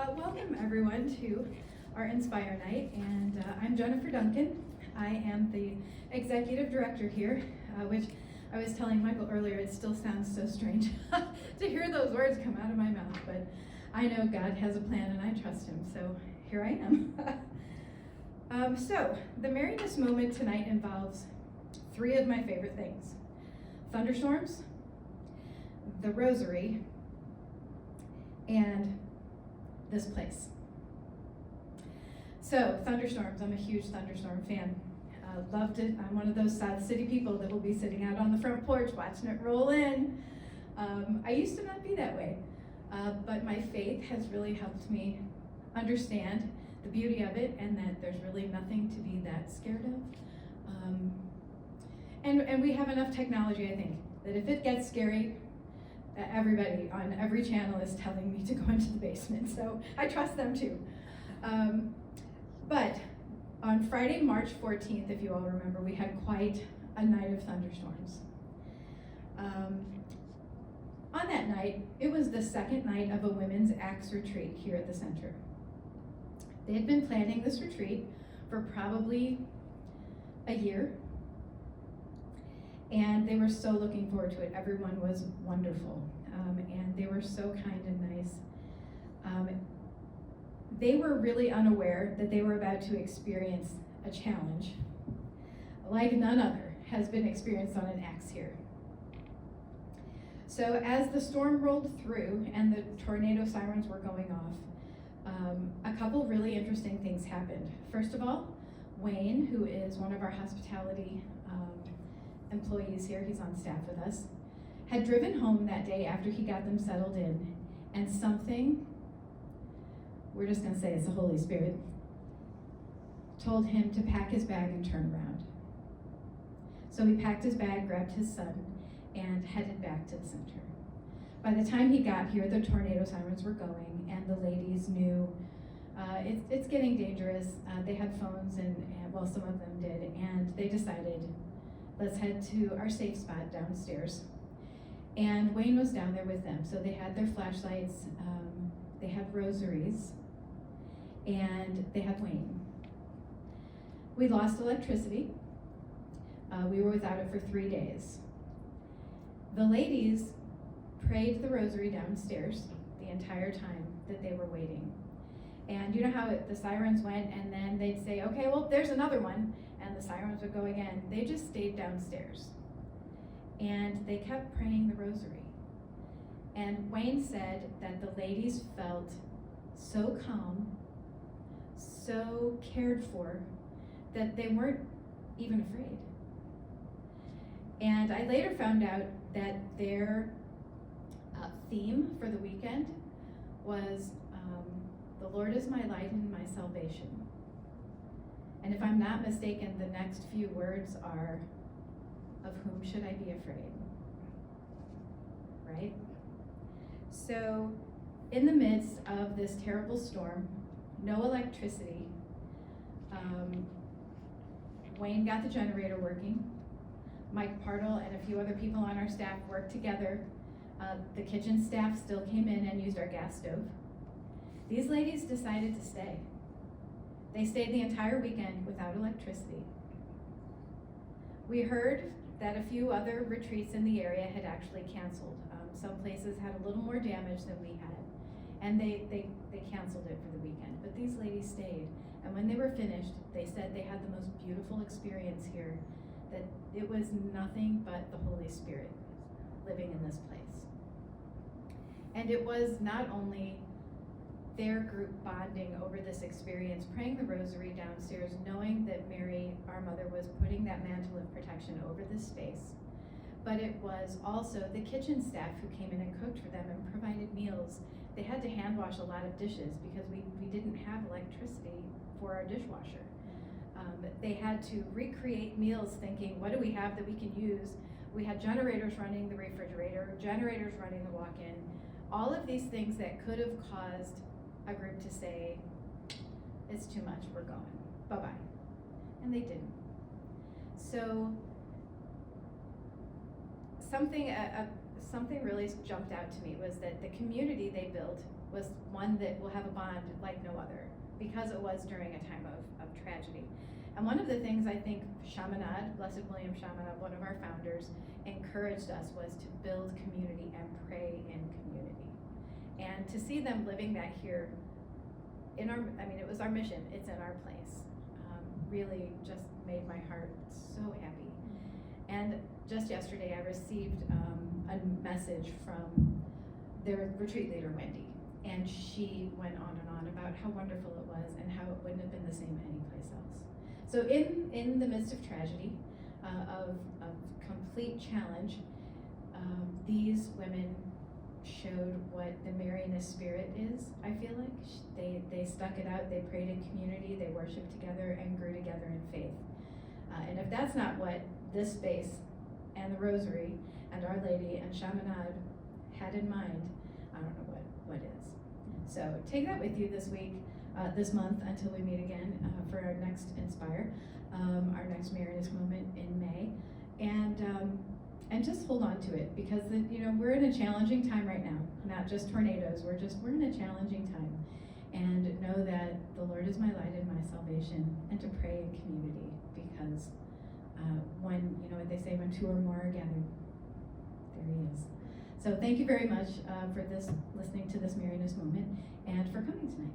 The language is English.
Welcome everyone to our Inspire Night, and I'm Jennifer Duncan. I am the executive director here, which I was telling Michael earlier, it still sounds so strange to hear those words come out of my mouth, but I know God has a plan and I trust him, so here I am. So, the Marianist moment tonight involves three of my favorite things: thunderstorms, the rosary, and this place. So, thunderstorms, I'm a huge thunderstorm fan. Loved it. I'm one of those South City people that will be sitting out on the front porch watching it roll in. I used to not be that way, but my faith has really helped me understand the beauty of it and that there's really nothing to be that scared of. And we have enough technology, I think, that if it gets scary, everybody on every channel is telling me to go into the basement, so I trust them too. But on Friday, March 14th, if you all remember, we had quite a night of thunderstorms. On that night, it was the second night of a women's Acts retreat here at the center. They had been planning this retreat for probably a year, and they were so looking forward to it. Everyone was wonderful, and they were so kind and nice. They were really unaware that they were about to experience a challenge like none other has been experienced on an Acts here. So as the storm rolled through and the tornado sirens were going off, a couple really interesting things happened. First of all, Wayne, who is one of our hospitality employees here, he's on staff with us, had driven home that day after he got them settled in, and something, we're just going to say it's the Holy Spirit, told him to pack his bag and turn around. So he packed his bag, grabbed his son, and headed back to the center. By the time he got here, the tornado sirens were going, and the ladies knew it's getting dangerous. They had phones, and well, some of them did, and they decided, let's head to our safe spot downstairs. And Wayne was down there with them, so they had their flashlights, they had rosaries, and they had Wayne. We lost electricity. We were without it for 3 days. The ladies prayed the rosary downstairs the entire time that they were waiting. And you know how the sirens went, and then they'd say, okay, well, there's another one, and the sirens would go again. They just stayed downstairs. And they kept praying the rosary. And Wayne said that the ladies felt so calm, so cared for, that they weren't even afraid. And I later found out that their theme for the weekend was, the Lord is my light and my salvation. And if I'm not mistaken, the next few words are, of whom should I be afraid? Right? So, in the midst of this terrible storm, no electricity, Wayne got the generator working. Mike Partle and a few other people on our staff worked together. The kitchen staff still came in and used our gas stove. These ladies decided to stay. They stayed the entire weekend without electricity. We heard that a few other retreats in the area had actually canceled. Some places had a little more damage than we had, and they canceled it for the weekend. But these ladies stayed, and when they were finished, they said they had the most beautiful experience here, that it was nothing but the Holy Spirit living in this place. And it was not only their group bonding over this experience, praying the rosary downstairs, knowing that Mary, our mother, was putting that mantle of protection over this space, but it was also the kitchen staff who came in and cooked for them and provided meals. They had to hand wash a lot of dishes because we didn't have electricity for our dishwasher. They had to recreate meals thinking, what do we have that we can use? We had generators running the refrigerator, generators running the walk-in, all of these things that could have caused a group to say, it's too much, we're going, bye-bye. And they didn't. So something really jumped out to me was that the community they built was one that will have a bond like no other, because it was during a time of tragedy. And one of the things I think Chaminade, Blessed William Chaminade, one of our founders, encouraged us was to build community and pray in community. And to see them living that here in our, I mean, it was our mission, it's in our place, really just made my heart so happy. And just yesterday I received a message from their retreat leader, Wendy, and she went on and on about how wonderful it was and how it wouldn't have been the same anyplace else. So in the midst of tragedy, of complete challenge, these women showed what the Marianist spirit is, I feel like. They stuck it out, they prayed in community, they worshiped together and grew together in faith. And if that's not what this space and the Rosary and Our Lady and Chaminade had in mind, I don't know what is. So take that with you this week, this month, until we meet again for our next Inspire, our next Marianist moment in May. And just hold on to it, because we're in a challenging time right now, not just tornadoes, we're in a challenging time. And know that the Lord is my light and my salvation, and to pray in community, because when, what they say, when two or more are gathered, there he is. So thank you very much for listening to this Marianist moment, and for coming tonight.